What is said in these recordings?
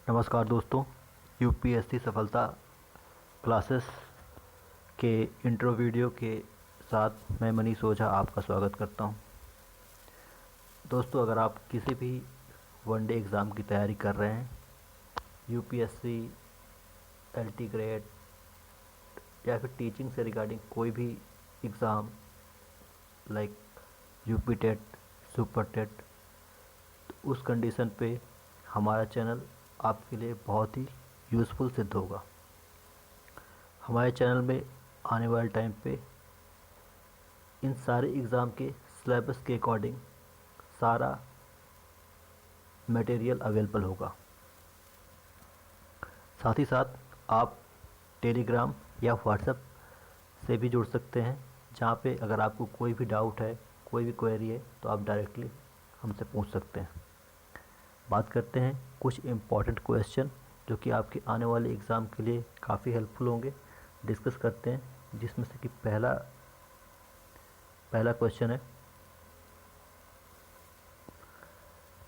नमस्कार दोस्तों, यूपीएससी सफलता क्लासेस के इंट्रो वीडियो के साथ मैं मनीष ओझा आपका स्वागत करता हूं। दोस्तों, अगर आप किसी भी वनडे एग्ज़ाम की तैयारी कर रहे हैं, यूपीएससी, एलटी ग्रेड या फिर टीचिंग से रिगार्डिंग कोई भी exam like UP TET, super TET, तो उस कंडीशन पे हमारा चैनल आपके लिए बहुत ही यूज़फुल सिद्ध होगा। हमारे चैनल में आने वाले टाइम पे इन सारे एग्ज़ाम के सिलेबस के अकॉर्डिंग सारा मटेरियल अवेलेबल होगा। साथ ही साथ आप टेलीग्राम या व्हाट्सएप से भी जुड़ सकते हैं, जहाँ पे अगर आपको कोई भी डाउट है, कोई भी क्वेरी है, तो आप डायरेक्टली हमसे पूछ सकते हैं। बात करते हैं कुछ इम्पॉर्टेंट क्वेश्चन जो कि आपके आने वाले एग्ज़ाम के लिए काफ़ी हेल्पफुल होंगे। डिस्कस करते हैं, जिसमें से कि पहला क्वेश्चन है,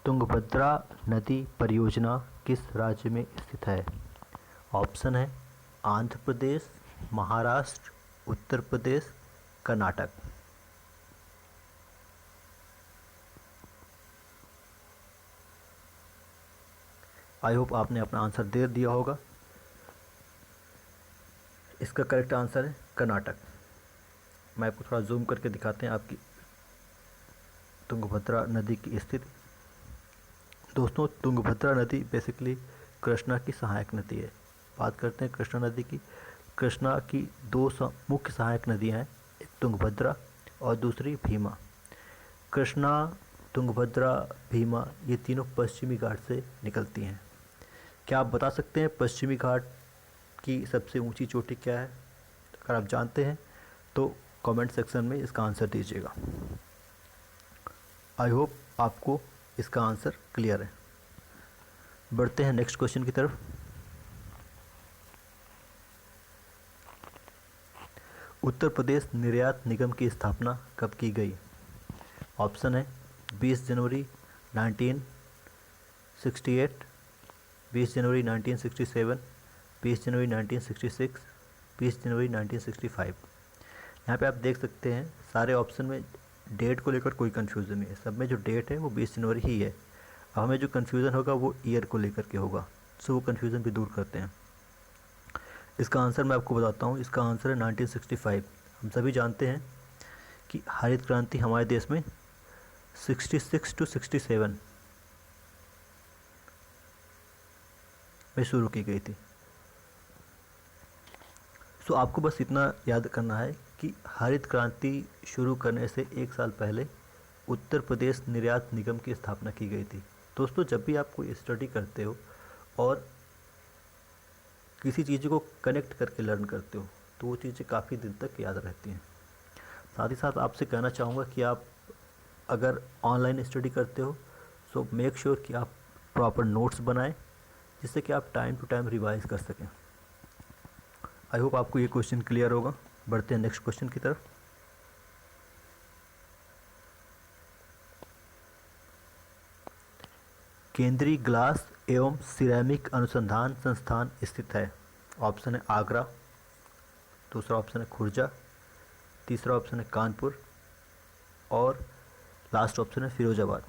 तुंगभद्रा नदी परियोजना किस राज्य में स्थित है? ऑप्शन है आंध्र प्रदेश, महाराष्ट्र, उत्तर प्रदेश, कर्नाटक। आई होप आपने अपना आंसर दे दिया होगा। इसका करेक्ट आंसर है कर्नाटक। मैं आपको थोड़ा जूम करके दिखाते हैं आपकी तुंगभद्रा नदी की स्थिति। दोस्तों, तुंगभद्रा नदी बेसिकली कृष्णा की सहायक नदी है। बात करते हैं कृष्णा नदी की। कृष्णा की दो मुख्य सहायक नदियां हैं, एक तुंगभद्रा और दूसरी भीमा। कृष्णा, तुंगभद्रा, भीमा, ये तीनों पश्चिमी घाट से निकलती हैं। क्या आप बता सकते हैं पश्चिमी घाट की सबसे ऊंची चोटी क्या है? अगर आप जानते हैं तो कमेंट सेक्शन में इसका आंसर दीजिएगा। आई होप आपको इसका आंसर क्लियर है। बढ़ते हैं नेक्स्ट क्वेश्चन की तरफ। उत्तर प्रदेश निर्यात निगम की स्थापना कब की गई? ऑप्शन है 20 जनवरी 1968, 20 जनवरी 1967, 20 जनवरी 1966, 20 जनवरी 1965। यहाँ पे आप देख सकते हैं सारे ऑप्शन में डेट को लेकर कोई कन्फ्यूज़न नहीं है। सब में जो डेट है वो 20 जनवरी ही है। अब हमें जो कन्फ्यूज़न होगा वो ईयर को लेकर के होगा, सो वो कन्फ्यूज़न भी दूर करते हैं। इसका आंसर मैं आपको बताता हूँ। इसका आंसर है 1965। हम सभी जानते हैं कि हरित क्रांति हमारे देश में 66 टू 67 में शुरू की गई थी। सो आपको बस इतना याद करना है कि हरित क्रांति शुरू करने से एक साल पहले उत्तर प्रदेश निर्यात निगम की स्थापना की गई थी। दोस्तों, जब भी आप कोई स्टडी करते हो और किसी चीज़ को कनेक्ट करके लर्न करते हो तो वो चीज़ें काफ़ी दिन तक याद रहती हैं। साथ ही साथ आपसे कहना चाहूँगा कि आप अगर ऑनलाइन स्टडी करते हो सो मेक श्योर कि आप प्रॉपर नोट्स बनाएं, जिससे कि आप टाइम टू टाइम रिवाइज कर सकें। आई होप आपको ये क्वेश्चन क्लियर होगा। बढ़ते हैं नेक्स्ट क्वेश्चन की तरफ। केंद्रीय ग्लास एवं सिरेमिक अनुसंधान संस्थान स्थित है? ऑप्शन है आगरा, दूसरा ऑप्शन है खुर्जा, तीसरा ऑप्शन है कानपुर और लास्ट ऑप्शन है फिरोजाबाद।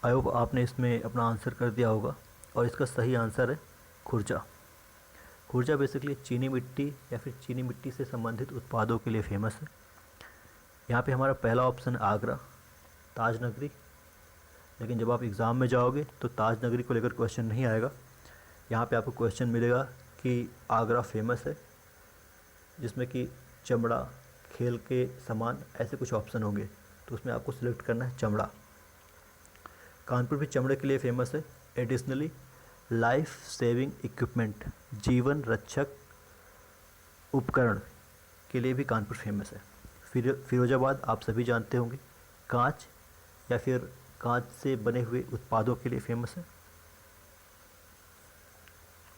आई होप आपने इसमें अपना आंसर कर दिया होगा और इसका सही आंसर है खुर्जा। खुर्जा बेसिकली चीनी मिट्टी या फिर चीनी मिट्टी से संबंधित उत्पादों के लिए फेमस है। यहाँ पे हमारा पहला ऑप्शन है आगरा, ताज नगरी। लेकिन जब आप एग्ज़ाम में जाओगे तो ताज नगरी को लेकर क्वेश्चन नहीं आएगा। यहाँ पे आपको क्वेश्चन मिलेगा कि आगरा फेमस है, जिसमें कि चमड़ा, खेल के सामान, ऐसे कुछ ऑप्शन होंगे, तो उसमें आपको सिलेक्ट करना है चमड़ा। कानपुर भी चमड़े के लिए फेमस है। एडिशनली लाइफ सेविंग इक्विपमेंट, जीवन रक्षक उपकरण के लिए भी कानपुर फेमस है। फिरोजाबाद आप सभी जानते होंगे, कांच या फिर कांच से बने हुए उत्पादों के लिए फेमस है।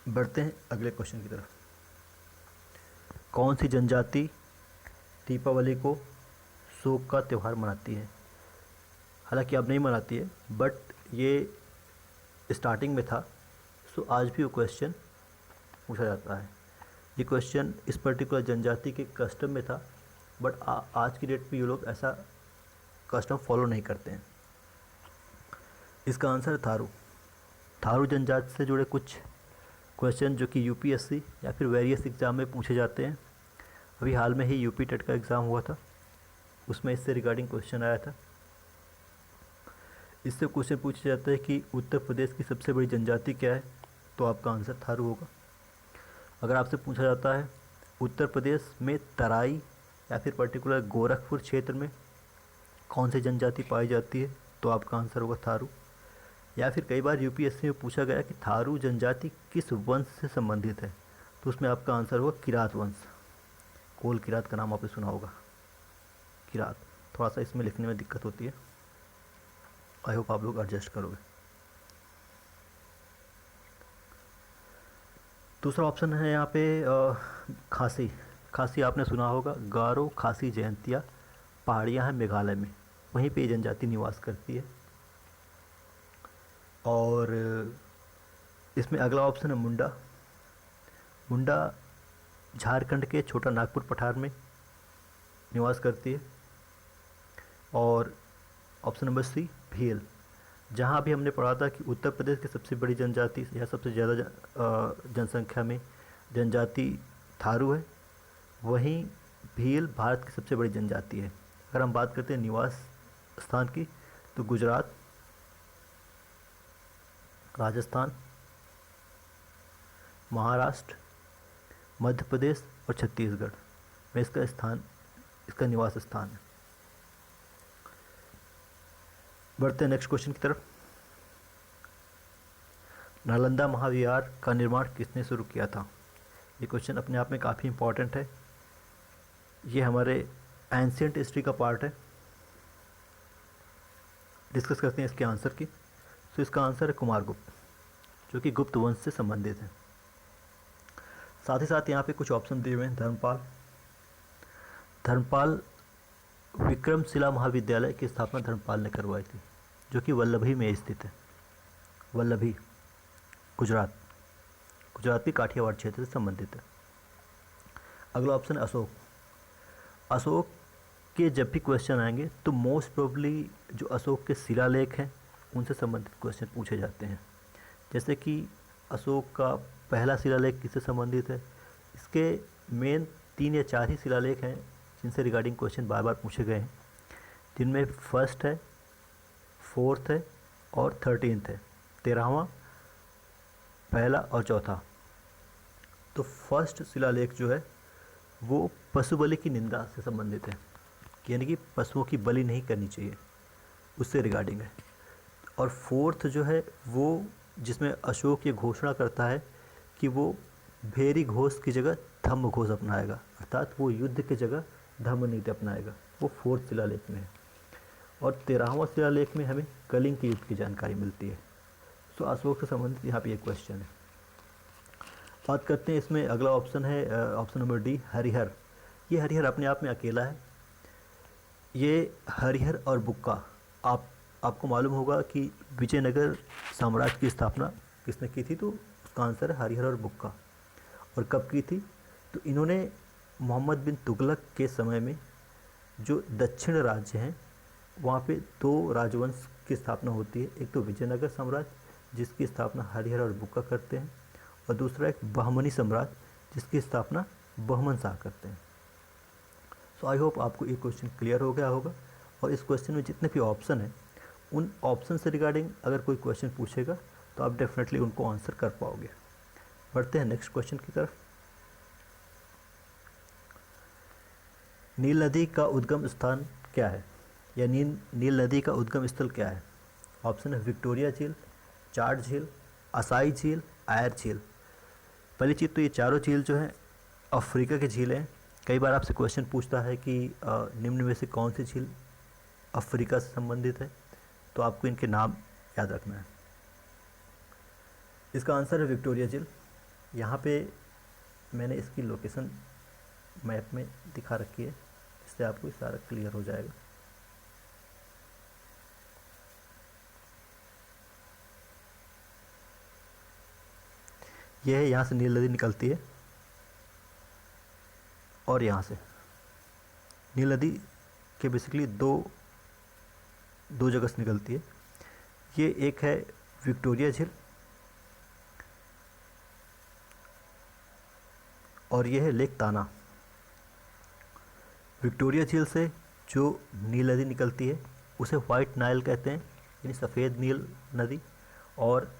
बढ़ते हैं अगले क्वेश्चन की तरफ। कौन सी जनजाति दीपावली को शोक का त्यौहार मनाती है? हालांकि अब नहीं मनाती है, बट ये स्टार्टिंग में था, सो आज भी वो क्वेश्चन पूछा जाता है। ये क्वेश्चन इस पर्टिकुलर जनजाति के कस्टम में था, बट आज की डेट पे ये लोग ऐसा कस्टम फॉलो नहीं करते हैं। इसका आंसर है थारू। थारू जनजाति से जुड़े कुछ क्वेश्चन जो कि यूपीएससी या फिर वेरियस एग्ज़ाम में पूछे जाते हैं। अभी हाल में ही यूपी टेट का एग्ज़ाम हुआ था, उसमें इससे रिगार्डिंग क्वेश्चन आया था। इससे क्वेश्चन पूछा जाता है कि उत्तर प्रदेश की सबसे बड़ी जनजाति क्या है, तो आपका आंसर थारू होगा। अगर आपसे पूछा जाता है उत्तर प्रदेश में तराई या फिर पर्टिकुलर गोरखपुर क्षेत्र में कौन सी जनजाति पाई जाती है, तो आपका आंसर होगा थारू। या फिर कई बार यूपीएससी में पूछा गया कि थारू जनजाति किस वंश से संबंधित है, तो उसमें आपका आंसर होगा किरात वंश। कोल किरात का नाम आपने सुना होगा, किरात। थोड़ा सा इसमें लिखने में दिक्कत होती है, आई होप आप लोग एडजस्ट करोगे। दूसरा ऑप्शन है यहाँ पे खासी। खासी आपने सुना होगा, गारो खासी जयंतिया पहाड़ियाँ हैं मेघालय में, वहीं पे ये जनजाति निवास करती है। और इसमें अगला ऑप्शन है मुंडा। मुंडा झारखंड के छोटा नागपुर पठार में निवास करती है। और ऑप्शन नंबर सी भील, जहाँ भी हमने पढ़ा था कि उत्तर प्रदेश की सबसे बड़ी जनजाति या सबसे ज़्यादा जनसंख्या में जनजाति थारू है, वहीं भील भारत की सबसे बड़ी जनजाति है। अगर हम बात करते हैं निवास स्थान की, तो गुजरात, राजस्थान, महाराष्ट्र, मध्य प्रदेश और छत्तीसगढ़ में इसका निवास स्थान है। बढ़ते हैं नेक्स्ट क्वेश्चन की तरफ। नालंदा महाविहार का निर्माण किसने शुरू किया था? ये क्वेश्चन अपने आप में काफ़ी इम्पोर्टेंट है। ये हमारे एंशियंट हिस्ट्री का पार्ट है। डिस्कस करते हैं इसके आंसर की। तो इसका आंसर है कुमारगुप्त, जो कि गुप्त वंश से संबंधित है। साथ ही साथ यहाँ पे कुछ ऑप्शन दिए हुए हैं। धर्मपाल विक्रमशिला महाविद्यालय की स्थापना धर्मपाल ने करवाई थी, जो कि वल्लभी में स्थित है। वल्लभी गुजरात की काठियावाड़ क्षेत्र से संबंधित है। अगला ऑप्शन है अशोक। अशोक के जब भी क्वेश्चन आएंगे तो मोस्ट प्रोबेबली जो अशोक के शिलालेख हैं उनसे संबंधित क्वेश्चन पूछे जाते हैं। जैसे कि अशोक का पहला शिलालेख किससे संबंधित है, इसके मेन 3 या 4 ही शिलालेख हैं जिनसे रिगार्डिंग क्वेश्चन बार बार पूछे गए हैं, जिनमें फर्स्ट है, फोर्थ है और 13th है। 13वां, पहला और चौथा। तो फर्स्ट शिलालेख जो है वो पशु बलि की निंदा से संबंधित है, यानी कि पशुओं की बलि नहीं करनी चाहिए, उससे रिगार्डिंग है। और फोर्थ जो है वो जिसमें अशोक ये घोषणा करता है कि वो भेरी घोष की जगह धम्म घोष अपनाएगा, अर्थात वो युद्ध की जगह धम्म नीति अपनाएगा, वो फोर्थ शिलालेख में है। और 13वां शिलालेख में हमें कलिंग के युद्ध की जानकारी मिलती है। सो अशोक से संबंधित यहाँ पे एक क्वेश्चन है। बात करते हैं इसमें अगला ऑप्शन है ऑप्शन नंबर डी, हरिहर। ये हरिहर अपने आप में अकेला है। ये हरिहर और बुक्का, आपको मालूम होगा कि विजयनगर साम्राज्य की स्थापना किसने की थी, तो उसका आंसर है हरिहर और बुक्का। और कब की थी, तो इन्होंने मोहम्मद बिन तुगलक के समय में जो दक्षिण राज्य हैं वहाँ पे 2 राजवंश की स्थापना होती है। एक तो विजयनगर साम्राज्य जिसकी स्थापना हरिहर और बुक्का करते हैं, और दूसरा एक बहमनी साम्राज्य जिसकी स्थापना बहमन शाह करते हैं। सो आई होप आपको ये क्वेश्चन क्लियर हो गया होगा। और इस क्वेश्चन में जितने भी ऑप्शन हैं उन ऑप्शन से रिगार्डिंग अगर कोई क्वेश्चन पूछेगा तो आप डेफिनेटली उनको आंसर कर पाओगे। बढ़ते हैं नेक्स्ट क्वेश्चन की तरफ। नील नदी का उद्गम स्थान क्या है, या नील नदी का उद्गम स्थल क्या है? ऑप्शन है विक्टोरिया झील, चार्ट झील, असाई झील, आयर झील। पहली चीज़ तो ये चारों झील जो हैं अफ्रीका की झील हैं। कई बार आपसे क्वेश्चन पूछता है कि निम्न में से कौन सी झील अफ्रीका से संबंधित है, तो आपको इनके नाम याद रखना है। इसका आंसर है विक्टोरिया झील। यहाँ पे मैंने इसकी लोकेशन मैप में दिखा रखी है, इससे आपको सारा क्लियर हो जाएगा। यह है, यहाँ से नील नदी निकलती है और यहाँ से नील नदी के बेसिकली दो जगह से निकलती है। ये एक है विक्टोरिया झील और ये है लेक ताना। विक्टोरिया झील से जो नील नदी निकलती है उसे वाइट नाइल कहते हैं, यानी सफ़ेद नील नदी, और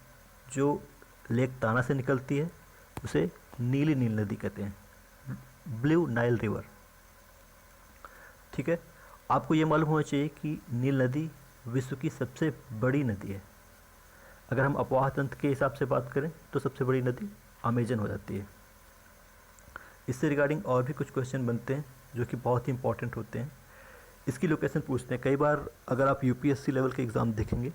जो लेक ताना से निकलती है उसे नीली नील नदी कहते हैं, ब्लू नाइल रिवर। ठीक है, आपको ये मालूम होना चाहिए कि नील नदी विश्व की सबसे बड़ी नदी है। अगर हम अपवाह तंत्र के हिसाब से बात करें तो सबसे बड़ी नदी अमेजन हो जाती है। इससे रिगार्डिंग और भी कुछ क्वेश्चन बनते हैं जो कि बहुत ही इंपॉर्टेंट होते हैं। इसकी लोकेशन पूछते हैं। कई बार अगर आप यूपीएससी लेवल के एग्ज़ाम देखेंगे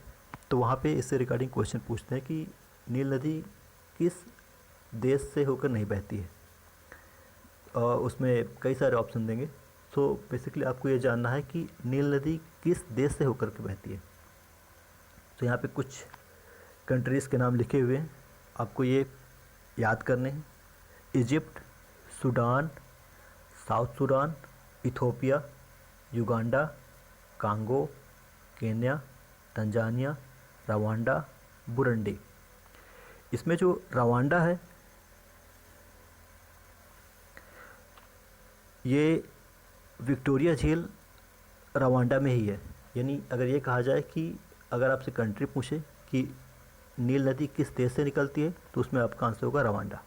तो वहाँ पे इससे रिगार्डिंग क्वेश्चन पूछते हैं कि नील नदी किस देश से होकर नहीं बहती है। उसमें कई सारे ऑप्शन देंगे। सो बेसिकली आपको ये जानना है कि नील नदी किस देश से होकर के बहती है। तो यहाँ पे कुछ कंट्रीज़ के नाम लिखे हुए हैं, आपको ये याद करने हैं। Egypt, Sudan, south Sudan, Ethiopia, Uganda, Congo, Kenya, Tanzania, Rwanda, Burundi. इसमें जो रवांडा है ये विक्टोरिया झील रवांडा में ही है। यानी अगर ये कहा जाए कि अगर आपसे कंट्री पूछे कि नील नदी किस देश से निकलती है तो उसमें आपका आंसर होगा रवांडा।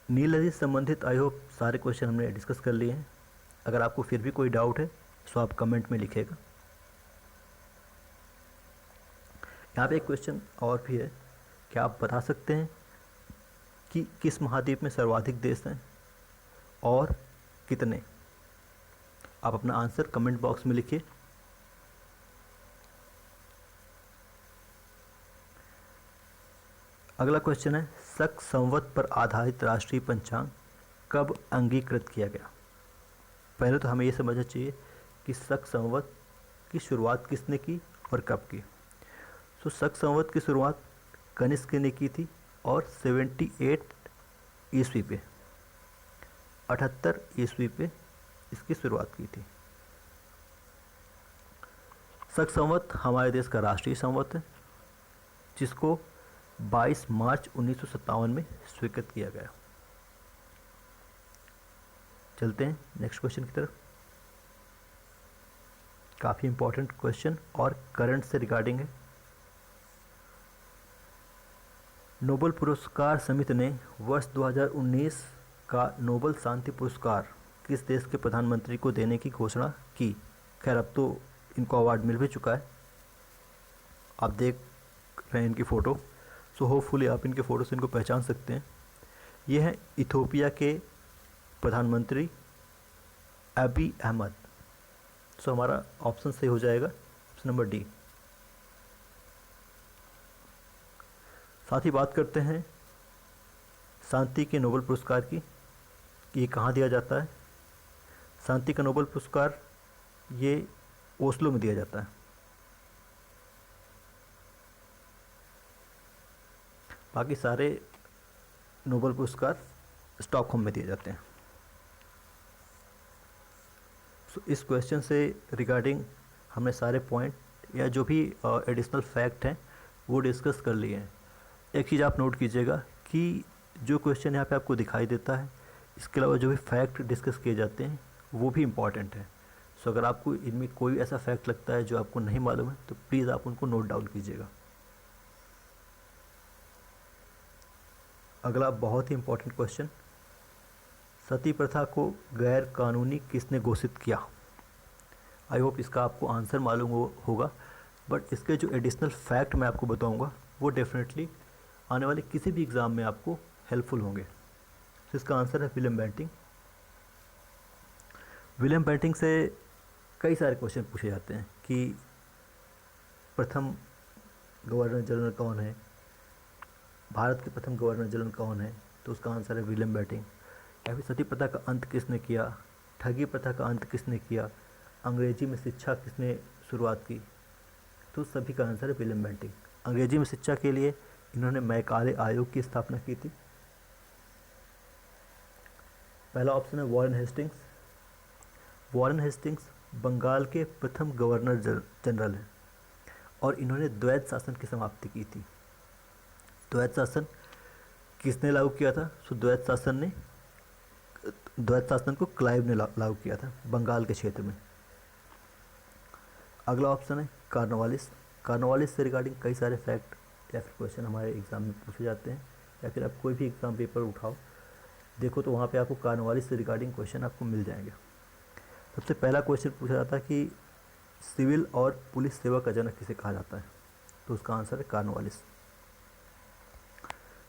नील नदी से संबंधित आई होप सारे क्वेश्चन हमने डिस्कस कर लिए हैं। अगर आपको फिर भी कोई डाउट है तो आप कमेंट में लिखिएगा। यहाँ पे एक क्वेश्चन और भी है, क्या आप बता सकते हैं कि किस महाद्वीप में सर्वाधिक देश हैं और कितने? आप अपना आंसर कमेंट बॉक्स में लिखिए। अगला क्वेश्चन है, शक संवत पर आधारित राष्ट्रीय पंचांग कब अंगीकृत किया गया? पहले तो हमें ये समझना चाहिए कि शक संवत की शुरुआत किसने की और कब की। तो शक संवत की शुरुआत कनिष्क ने की थी और 78 ईस्वी पे 78 ईस्वी पे इसकी शुरुआत की थी। शक संवत हमारे देश का राष्ट्रीय संवत है जिसको 22 मार्च 1957 में स्वीकृत किया गया। चलते हैं नेक्स्ट क्वेश्चन की तरफ। काफ़ी इंपॉर्टेंट क्वेश्चन और करंट से रिगार्डिंग है। नोबेल पुरस्कार समिति ने वर्ष 2019 का नोबेल शांति पुरस्कार किस देश के प्रधानमंत्री को देने की घोषणा की? खैर अब तो इनको अवार्ड मिल भी चुका है, आप देख रहे हैं इनकी फ़ोटो। सो होपफुली आप इनके फ़ोटो से इनको पहचान सकते हैं। ये हैं इथोपिया के प्रधानमंत्री अबी अहमद। सो हमारा ऑप्शन सही हो जाएगा, ऑप्शन नंबर डी। साथ ही बात करते हैं शांति के नोबेल पुरस्कार की, ये कहाँ दिया जाता है। शांति का नोबेल पुरस्कार ये ओस्लो में दिया जाता है। बाकी सारे नोबेल पुरस्कार स्टॉकहोम में दिए जाते हैं। सो इस क्वेश्चन से रिगार्डिंग हमने सारे पॉइंट या जो भी एडिशनल फैक्ट हैं वो डिस्कस कर लिए हैं। एक चीज़ आप नोट कीजिएगा कि जो क्वेश्चन यहाँ पे आपको दिखाई देता है इसके अलावा जो भी फैक्ट डिस्कस किए जाते हैं वो भी इम्पॉर्टेंट है। सो अगर आपको इनमें कोई ऐसा फैक्ट लगता है जो आपको नहीं मालूम है तो प्लीज़ आप उनको नोट डाउन कीजिएगा। अगला बहुत ही इम्पोर्टेंट क्वेश्चन, सती प्रथा को गैर कानूनी किसने घोषित किया? आई होप इसका आपको आंसर मालूम होगा, बट इसके जो एडिशनल फैक्ट मैं आपको बताऊंगा वो डेफिनेटली आने वाले किसी भी एग्ज़ाम में आपको हेल्पफुल होंगे। तो इसका आंसर है विलियम बेंटिंग। विलियम बेंटिंग से कई सारे क्वेश्चन पूछे जाते हैं कि प्रथम गवर्नर जनरल कौन है, भारत के प्रथम गवर्नर जनरल कौन है, तो उसका आंसर है विलियम बेंटिंग। या फिर सती प्रथा का अंत किसने किया, ठगी प्रथा का अंत किसने किया, अंग्रेजी में शिक्षा किसने शुरुआत की, तो सभी का आंसर है विलियम बेंटिंग। अंग्रेजी में शिक्षा के लिए इन्होंने मैकाले आयोग की स्थापना की थी? पहला ऑप्शन है Warren Hastings. Warren Hastings Bengal के प्रथम गवर्नर जनरल हैं और इन्होंने द्वैत शासन की समाप्ति की थी। द्वैत शासन किसने लागू किया था? द्वैत शासन को क्लाइव ने लागू किया था बंगाल के क्षेत्र में। अगला ऑप्शन है कार्नवालिस। कार्नवालिस से रिगार्डिंग कई सारे फैक्ट या फिर क्वेश्चन हमारे एग्ज़ाम में पूछे जाते हैं, या फिर आप कोई भी एग्ज़ाम पेपर उठाओ देखो तो वहाँ पे आपको कार्नवालिस से रिगार्डिंग क्वेश्चन आपको मिल जाएंगे। सबसे पहला क्वेश्चन पूछा जाता है कि सिविल और पुलिस सेवा का जनक किसे कहा जाता है? तो उसका आंसर है कार्नवालिस।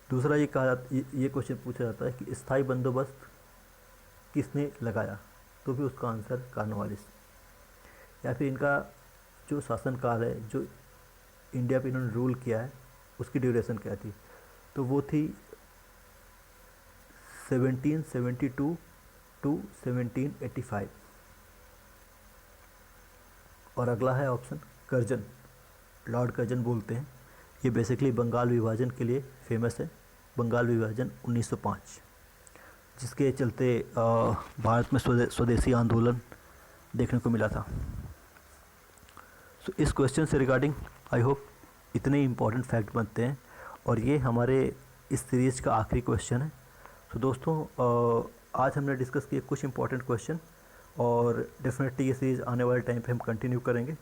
दूसरा ये क्वेश्चन पूछा जाता है कि स्थायी बंदोबस्त किसने लगाया? तो भी उसका आंसर कार्नवालिस। या फिर इनका जो शासनकाल है, जो इंडिया पे इन्होंने रूल किया है, उसकी ड्यूरेशन क्या थी? तो वो थी 1772 टू 1785। और अगला है ऑप्शन कर्जन। लॉर्ड कर्जन बोलते हैं, ये बेसिकली बंगाल विभाजन के लिए फेमस है। बंगाल विभाजन 1905, जिसके चलते भारत में स्वदेशी आंदोलन देखने को मिला था। सो इस क्वेश्चन से रिगार्डिंग आई होप इतने इम्पॉर्टेंट फैक्ट बनते हैं, और ये हमारे इस सीरीज़ का आखिरी क्वेश्चन है। तो दोस्तों आज हमने डिस्कस किए कुछ इम्पॉर्टेंट क्वेश्चन, और डेफिनेटली ये सीरीज़ आने वाले टाइम पे हम कंटिन्यू करेंगे।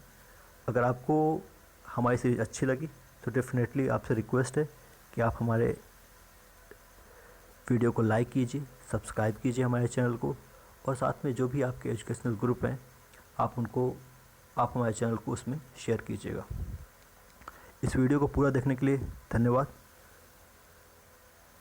अगर आपको हमारी सीरीज़ अच्छी लगी तो डेफिनेटली आपसे रिक्वेस्ट है कि आप हमारे वीडियो को लाइक कीजिए, सब्सक्राइब कीजिए हमारे चैनल को, और साथ में जो भी आपके एजुकेशनल ग्रुप हैं आप हमारे चैनल को उसमें शेयर कीजिएगा। इस वीडियो को पूरा देखने के लिए धन्यवाद।